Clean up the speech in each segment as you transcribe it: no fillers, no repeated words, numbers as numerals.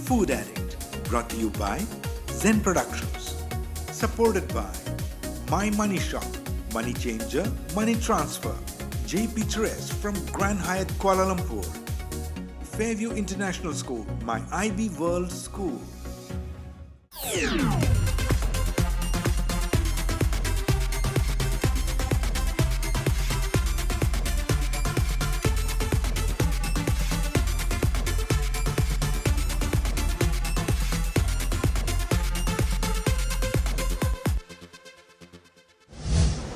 Food Addict, brought to you by Zen Productions. Supported by My Money Shop, Money Changer, Money Transfer, JP Terrace from Grand Hyatt Kuala Lumpur, Fairview International School, My IB World School.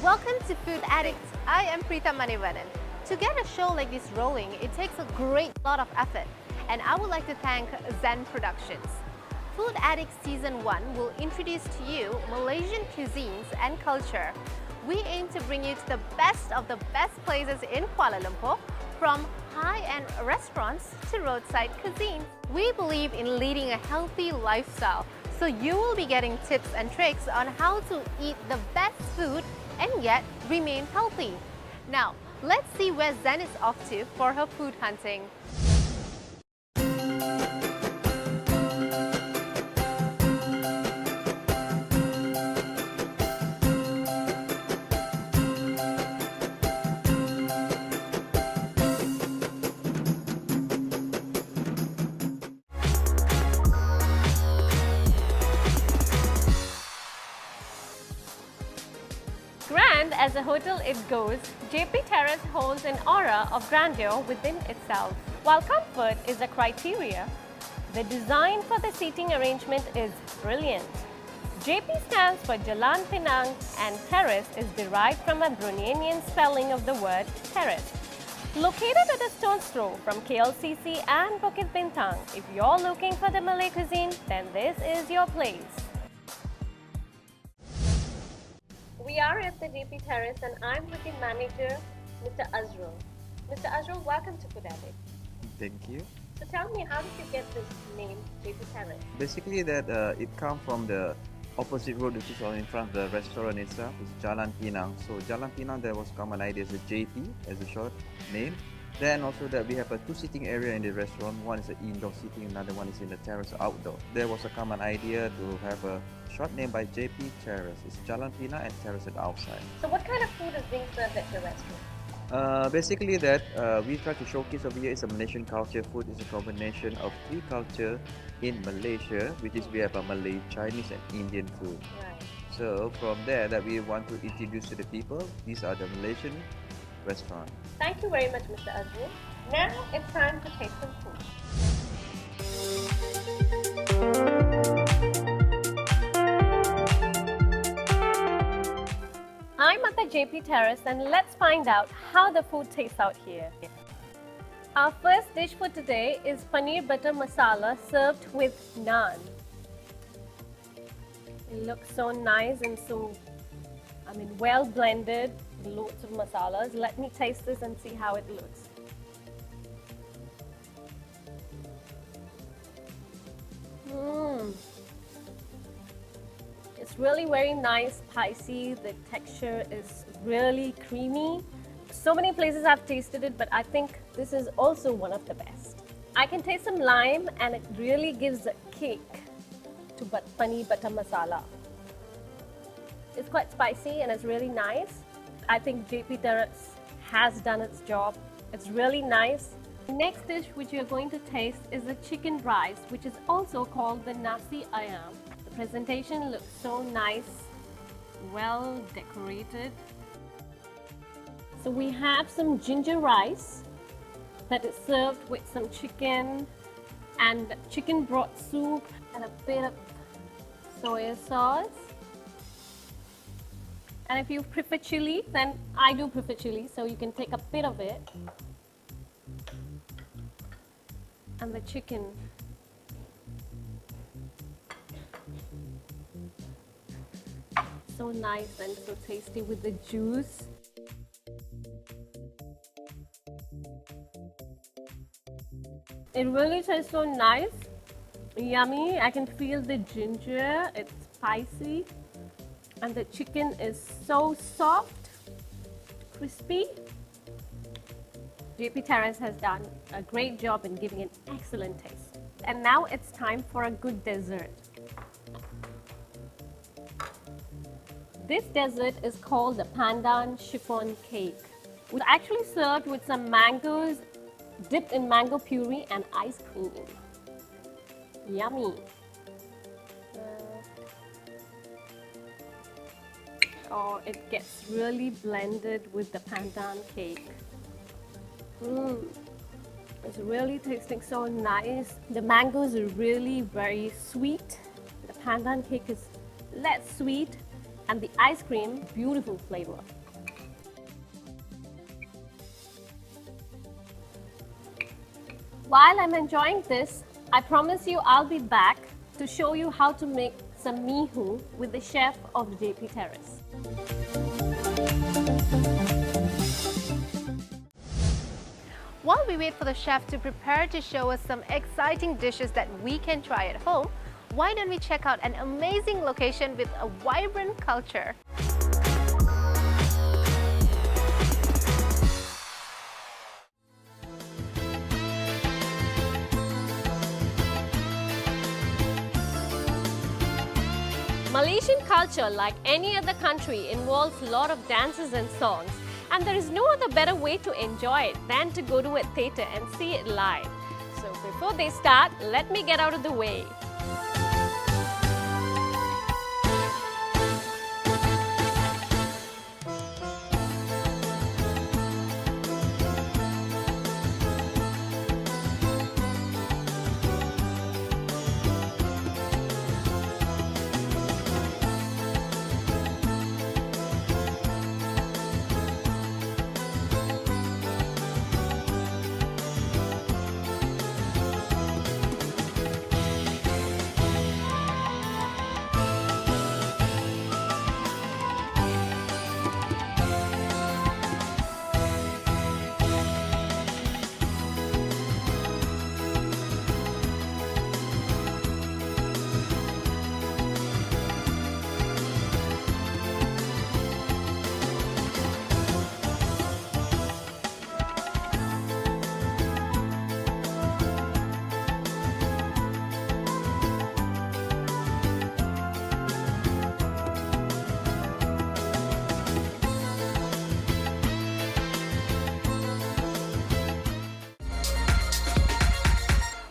Welcome to Food Addict. I am Preeta Manivanan. To get a show like this rolling, it takes a great lot of effort, and I would like to thank Zen Productions. Food Addict Season 1 will introduce to you Malaysian cuisines and culture. We aim to bring you to the best of the best places in Kuala Lumpur, from high-end restaurants to roadside cuisine. We believe in leading a healthy lifestyle, so you will be getting tips and tricks on how to eat the best food and yet remain healthy. Now, let's see where Zen is off to for her food hunting. Grand as a hotel it goes, JP Terrace holds an aura of grandeur within itself. While comfort is a criteria, the design for the seating arrangement is brilliant. JP stands for Jalan Pinang, and terrace is derived from a Bruneian spelling of the word terrace. Located at a stone's throw from KLCC and Bukit Bintang, if you're looking for the Malay cuisine, then this is your place. We are at the JP Terrace and I'm with the manager, Mr. Azrul. Mr. Azrul, welcome to Food Addict. Thank you. So tell me, how did you get this name, JP Terrace? Basically, that it comes from the opposite road, which is in front of the restaurant itself. It's Jalan Pinang. So Jalan Pinang, there was common idea as a JP as a short name. Then also that we have a two seating area in the restaurant. One is an indoor seating, another one is in the terrace outdoor. There was a common idea to have a short name by JP Terrace. It's Jalan Pinang and terrace at outside. So what kind of food is being served at the restaurant? Basically that we try to showcase over here is a Malaysian culture. Food is a combination of three culture in Malaysia, which is we have a Malay, Chinese and Indian food. Right. So from there that we want to introduce to the people, these are the Malaysian restaurant. Thank you very much, Mr. Azrul. Now it's time to taste some food. I'm at the JP Terrace and let's find out how the food tastes out here. Our first dish for today is paneer butter masala served with naan. It looks so nice and so, well blended, loads of masalas. Let me taste this and see how it looks. It's really very nice, spicy. The texture is really creamy. So many places I've tasted it, but I think this is also one of the best. I can taste some lime and it really gives a kick to paneer butter masala. It's quite spicy and it's really nice. I think JP Terrace has done its job. It's really nice. The next dish which you're going to taste is the chicken rice, which is also called the nasi ayam. The presentation looks so nice, well decorated. So we have some ginger rice that is served with some chicken and chicken broth soup and a bit of soya sauce. And if you prefer chili, then I do prefer chili, so you can take a bit of it. And the chicken. So nice and so tasty with the juice. It really tastes so nice, yummy. I can feel the ginger, it's spicy. And the chicken is so soft, crispy. JP Terrace has done a great job in giving an excellent taste. and now it's time for a good dessert. This dessert is called the pandan chiffon cake. It's actually served with some mangoes dipped in mango puree and ice cream. Yummy. Oh, it gets really blended with the pandan cake. It's really tasting so nice. The mangoes are really very sweet. The pandan cake is less sweet. And the ice cream, beautiful flavor. While I'm enjoying this, I promise you I'll be back to show you how to make some mihu with the chef of the JP Terrace. While we wait for the chef to prepare to show us some exciting dishes that we can try at home, why don't we check out an amazing location with a vibrant culture? Malaysian culture, like any other country, involves a lot of dances and songs, and there is no other better way to enjoy it than to go to a theatre and see it live. So before they start, let me get out of the way.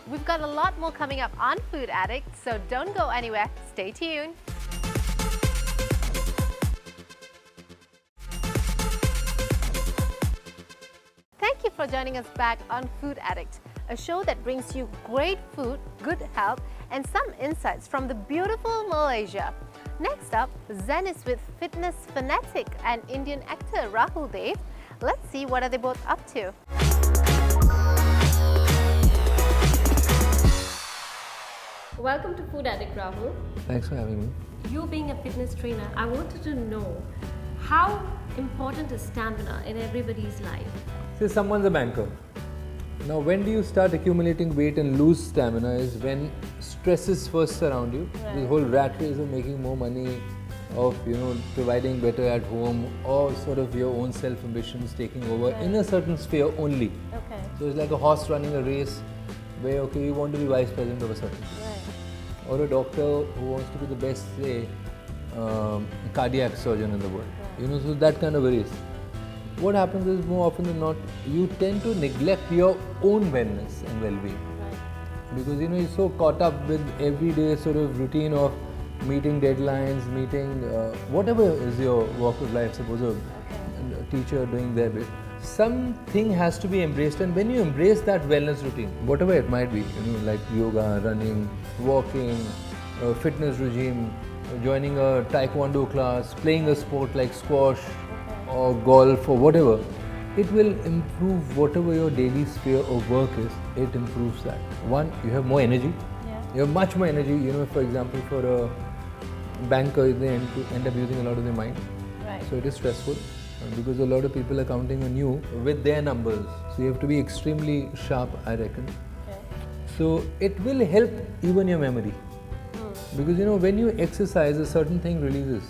We've got a lot more coming up on Food Addict, so don't go anywhere. Stay tuned. Thank you for joining us back on Food Addict, a show that brings you great food, good health, and some insights from the beautiful Malaysia. Next up, Zen is with fitness fanatic and Indian actor Rahul Dev. Let's see what are they both up to. Welcome to Food Addict, Rahul. Thanks for having me. You being a fitness trainer, I wanted to know how important is stamina in everybody's life? Say someone's a banker. Now when do you start accumulating weight and lose stamina is when stress is first around you. Right. This whole rat race of making more money, of providing better at home, or sort of your own self-ambitions taking over in a certain sphere only. Okay. So it's like a horse running a race where you want to be vice president of a certain thing. Right. Or a doctor who wants to be the best, say, cardiac surgeon in the world. Right. So that kind of a race. What happens is more often than not, you tend to neglect your own wellness and well-being. Right. Because you're so caught up with everyday sort of routine of meeting deadlines, meeting whatever is your walk of life, suppose a teacher doing their bit. Something has to be embraced, and when you embrace that wellness routine, whatever it might be, like yoga, running, walking, fitness regime, joining a taekwondo class, playing a sport like squash or golf or whatever, it will improve whatever your daily sphere of work is. It improves that. One, you have more energy. Yeah. You have much more energy. For example, for a banker, they end up using a lot of their mind. Right. So it is stressful because a lot of people are counting on you with their numbers. So you have to be extremely sharp, I reckon. Okay. So it will help even your memory. Because when you exercise, a certain thing releases.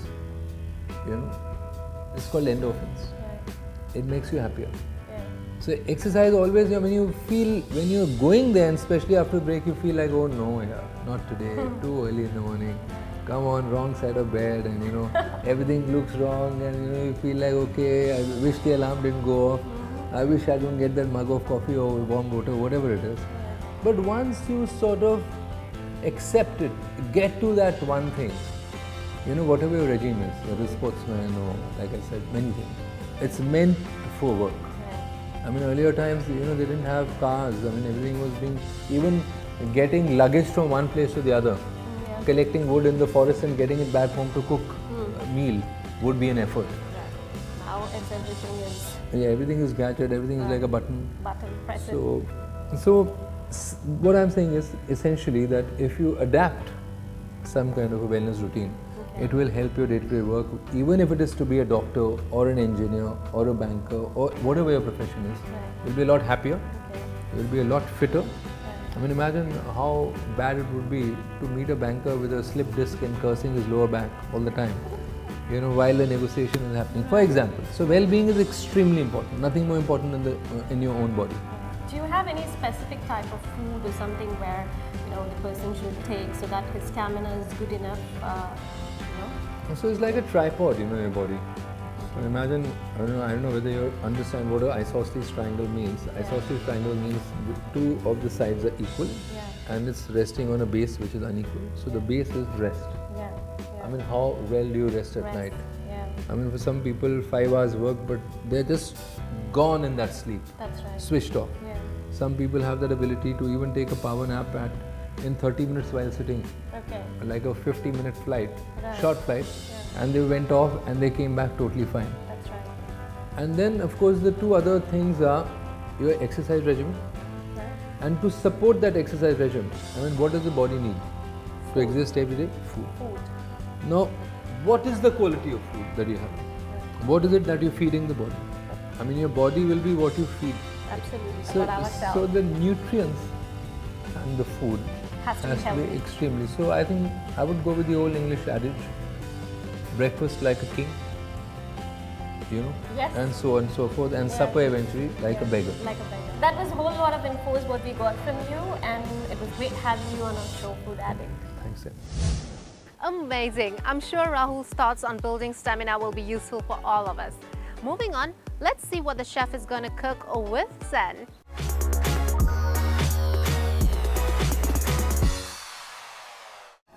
It's called endorphins. Right. It makes you happier. Yeah. So exercise always, when you feel, when you're going there, and especially after break, you feel like, oh no, yeah, not today, too early in the morning. Come on, wrong side of bed, and everything looks wrong, and you feel like, okay, I wish the alarm didn't go off. I wish I don't get that mug of coffee or warm water, whatever it is. But once you sort of accept it, get to that one thing, whatever your regime is, whether sportsman or, like I said, many things, it's meant for work. I mean, earlier times, they didn't have cars. I mean, everything was being, even getting luggage from one place to the other, collecting wood in the forest and getting it back home to cook a meal would be an effort. Right. Now everything is... Yeah, everything is gadget, everything is like a button. Button, press it. So what I'm saying is essentially that if you adapt some kind of a wellness routine, it will help your day-to-day work, even if it is to be a doctor or an engineer or a banker or whatever your profession is. You'll be a lot happier, you'll be a lot fitter. I mean, imagine how bad it would be to meet a banker with a slip disc and cursing his lower back all the time, while the negotiation is happening, for example. So well-being is extremely important, nothing more important in your own body. Do you have any specific type of food or something where, the person should take so that his stamina is good enough, So it's like a tripod, your body. So imagine, I don't know whether you understand what an isosceles triangle means. Isosceles triangle means two of the sides are equal and it's resting on a base which is unequal. So the base is rest. I mean, how well do you rest at night? I mean, for some people, 5 hours work, but they're just gone in that sleep. That's right. Switched off. Some people have that ability to even take a power nap in 30 minutes while sitting. Okay. Like a 50-minute flight, short flight, and they went off and they came back totally fine. That's right. And then, of course, the two other things are your exercise regimen. And to support that exercise regimen, I mean, what does the body need to exist every day? Food. Now, what is the quality of food that you have? What is it that you're feeding the body? I mean, your body will be what you feed. Absolutely. So the nutrients and the food has to be extremely. So I think I would go with the old English adage, breakfast like a king, and so on and so forth, and supper eventually like a beggar. Like a beggar. That was a whole lot of info what we got from you, and it was great having you on our show, Food Addict. Thanks, Sam. Amazing. I'm sure Rahul's thoughts on building stamina will be useful for all of us. Moving on, let's see what the chef is going to cook with Zen.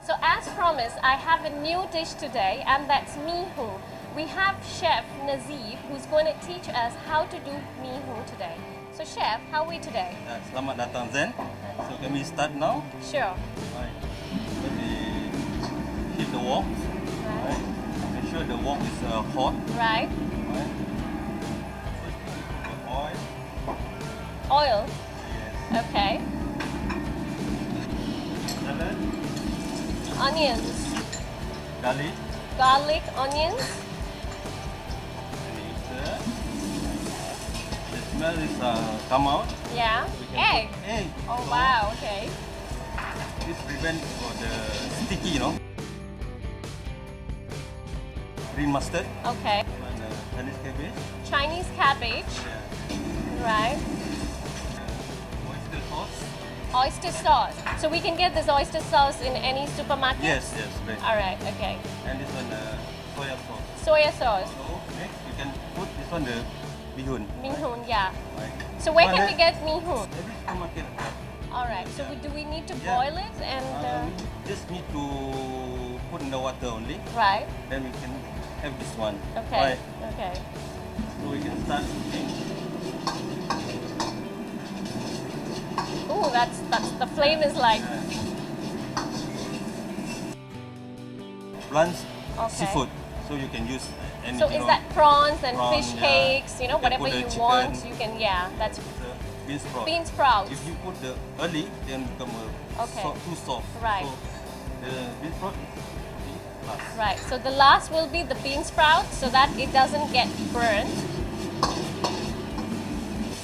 So as promised, I have a new dish today, and that's mee hoon. We have Chef Nazif who's going to teach us how to do mee hoon today. So Chef, how are we today? Selamat datang Zen. So can we start now? Sure. Right. Let me heat the wok. Right. Make sure the wok is hot. Right. Right. The oil. Oil. Yes. Okay. Salad. Onions. Garlic. Garlic, onions. The smell is come out. Yeah. Egg. Egg. Oh So wow. Okay. This prevents the sticky, Green mustard. Okay. And Chinese cabbage. Chinese cabbage. Yeah. Right. Oyster sauce. Oyster sauce. So we can get this oyster sauce in any supermarket? Yes, right. All right, okay. And this one soya sauce. Soya sauce. So next you can put this one the bihun. Mee hoon, yeah. Right. So where can we get mee hoon? Every supermarket. All right, so do we need to Yeah. boil it and... Just need to put in the water only. Right, Then we can have this one. okay, Right. okay. So we can start cooking. Ooh, that's the flame is like... Blanch Okay. seafood. So you can use any. So is that prawns and prawn, fish yeah. cakes, You can whatever put the you chicken. want, you can, yeah, that's bean sprout. bean sprouts. If you put the early, then become Okay. too soft. Right. So the bean sprout is last. Right, so the last will be the bean sprouts so that it doesn't get burnt.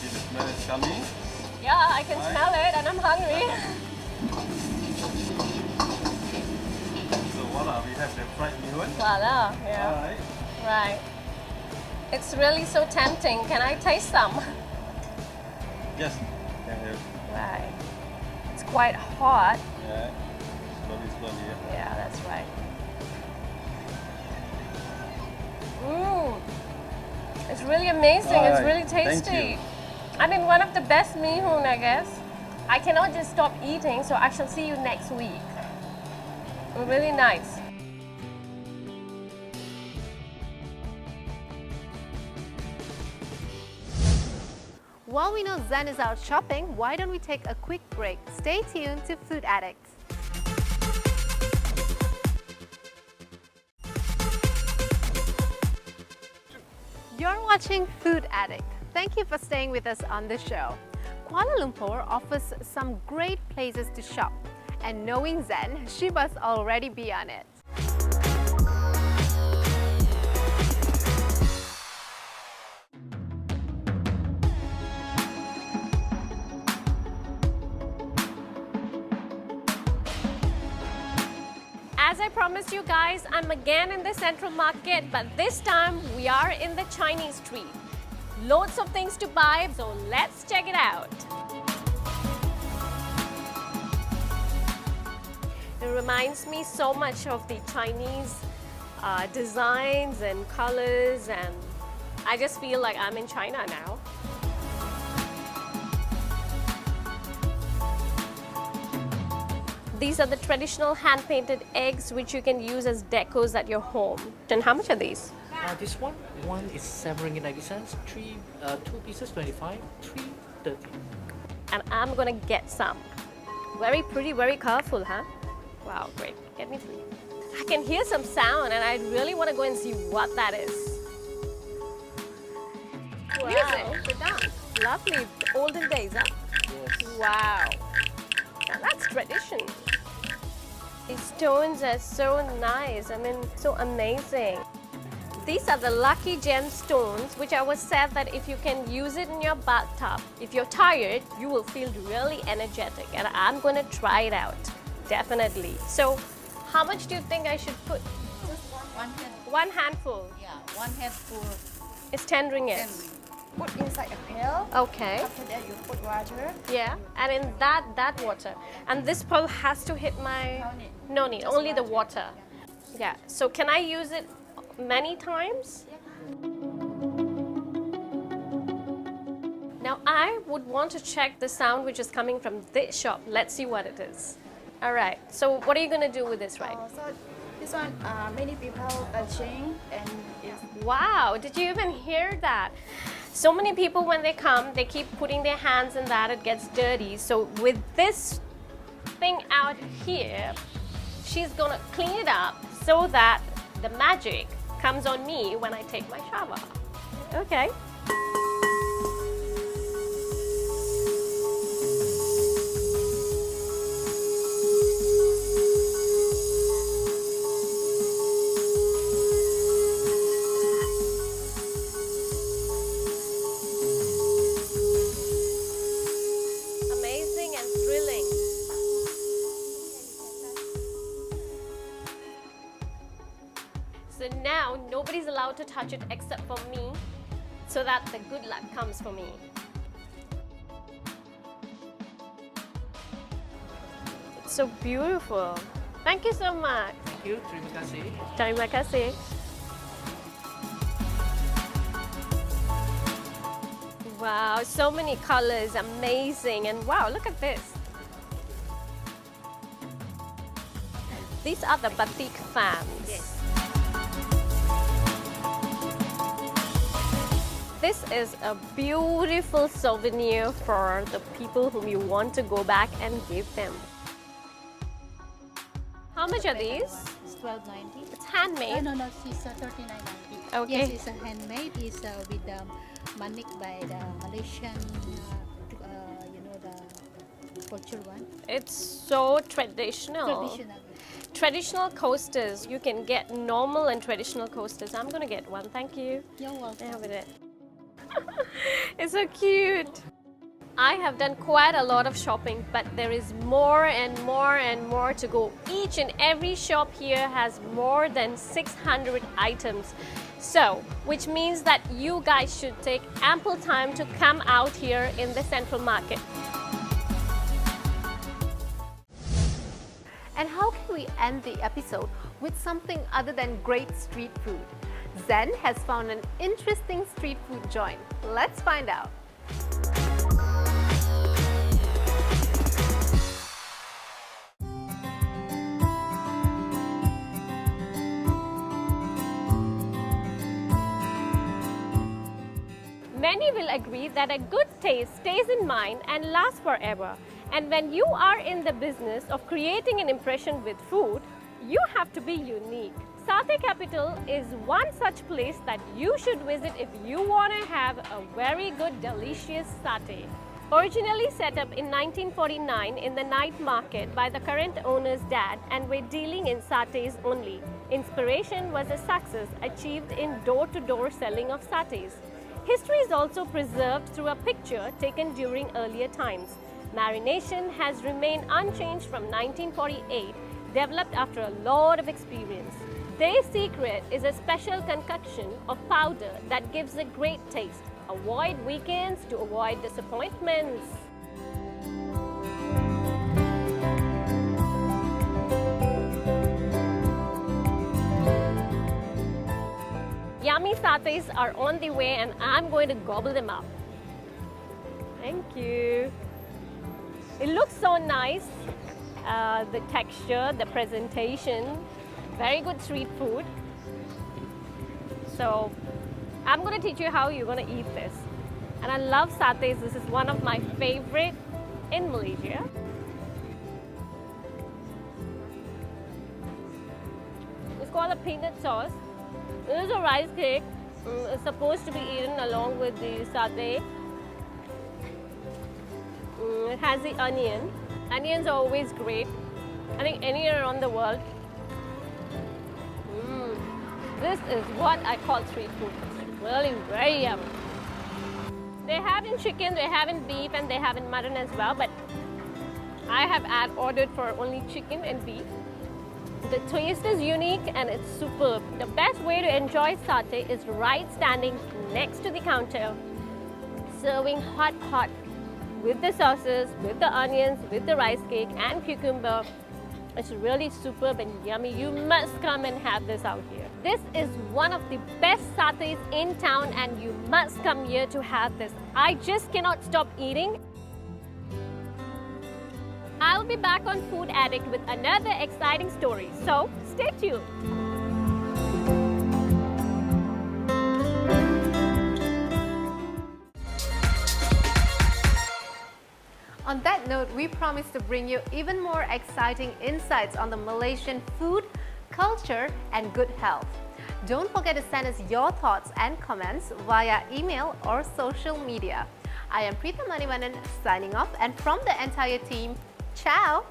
See the smell is coming. Yeah, I can Right. smell it and I'm hungry. So voila, we have the fried bihun. Voila, yeah. Alright. Right. It's really so tempting. Can I taste some? Just Right. It's quite hot. yeah, slowly, slowly. Yeah. Yeah, that's right. Mmm. It's really amazing. It's really Thank tasty. you. I mean, one of the best mihun, I guess. I cannot just stop eating, so I shall see you next week. Really nice. While we know Zen is out shopping, why don't we take a quick break? Stay tuned to Food Addict. You're watching Food Addict. Thank you for staying with us on the show. Kuala Lumpur offers some great places to shop, and knowing Zen, she must already be on it. As I promised you guys, I'm again in the Central Market, but this time we are in the Chinese street. Loads of things to buy, so let's check it out. It reminds me so much of the Chinese designs and colors, and I just feel like I'm in China now. These are the traditional hand-painted eggs which you can use as decos at your home. And how much are these? This one is 7 ringgit 90 cents. Two pieces 25, 3 30. And I'm gonna get some. Very pretty, very colorful, huh? Wow, great. Get me three. I can hear some sound and I really want to go and see what that is. Wow. Music, sit down. Lovely, olden days, huh? Yes. Wow. Now that's tradition. These stones are so nice. I mean, so amazing. These are the lucky gem stones, which I was said that if you can use it in your bathtub, if you're tired, you will feel really energetic. And I'm going to try it out. Definitely. So, how much do you think I should put? Just one hand. One handful. Yeah, one handful. It's 10 ringgit. Then we put inside a pail. Okay. After that, you put water. Yeah. And in that water. And this pearl has to hit my... No need. No need. Just Only the water. water. Yeah. So can I use it many times? Now I would want to check the sound which is coming from this shop. Let's see what it is. All right. So what are you going to do with this, right? So this one, many people touching and it's Wow, did you even hear that? So many people when they come, they keep putting their hands in that, it gets dirty. So with this thing out here, she's gonna clean it up so that the magic comes on me when I take my shower. Okay. Amazing and thrilling. So now nobody's allowed to touch it except for me, so that the good luck comes for me. It's so beautiful. Thank you so much. Thank you. Terima kasih. Terima kasih. Wow, so many colors, amazing. And wow, look at this. These are the batik fans. Yes. This is a beautiful souvenir for the people whom you want to go back and give them. How much are these? It's 12.90. It's handmade. No, it's 39.90. Okay. Yes, it's a handmade. It's with manik by the Malaysian, the culture one. It's so traditional. Traditional. Traditional coasters. You can get normal and traditional coasters. I'm gonna get one. Thank you. You're welcome. Have it. It's so cute. I have done quite a lot of shopping, but there is more and more and more to go. Each and every shop here has more than 600 items. So, which means that you guys should take ample time to come out here in the Central Market. And how can we end the episode with something other than great street food? Zen has found an interesting street food joint. Let's find out. Many will agree that a good taste stays in mind and lasts forever. And when you are in the business of creating an impression with food, you have to be unique. Satay Capital is one such place that you should visit if you want to have a very good, delicious satay. Originally set up in 1949 in the night market by the current owner's dad, and we're dealing in satays only. Inspiration was a success achieved in door-to-door selling of satays. History is also preserved through a picture taken during earlier times. Marination has remained unchanged from 1948, developed after a lot of experience. Their secret is a special concoction of powder that gives a great taste. Avoid weekends to avoid disappointments. Yummy satays are on the way and I'm going to gobble them up. Thank you. It looks so nice. The texture, the presentation, very good street food. So I'm going to teach you how you're going to eat this. And I love satays. This is one of my favorite in Malaysia. It's called a peanut sauce. This is a rice cake. It's supposed to be eaten along with the satay. It has the onion. Onions are always great. I think anywhere around the world. This is what I call street food. It's really very yummy. They have in chicken, they have in beef, and they have in mutton as well. But I have ordered for only chicken and beef. The taste is unique and it's superb. The best way to enjoy satay is right standing next to the counter, serving hot with the sauces, with the onions, with the rice cake and cucumber. It's really superb and yummy. You must come and have this out here. This is one of the best satays in town and you must come here to have this. I just cannot stop eating. I'll be back on Food Addict with another exciting story, so stay tuned. On that note, we promise to bring you even more exciting insights on the Malaysian food, culture, and good health. Don't forget to send us your thoughts and comments via email or social media. I am Preeta Manivanan signing off, and from the entire team, ciao!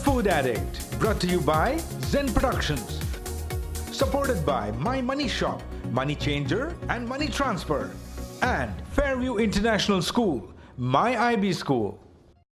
Food Addict, brought to you by Zen Productions. Supported by My Money Shop, Money Changer and Money Transfer. And Fairview International School, My IB School.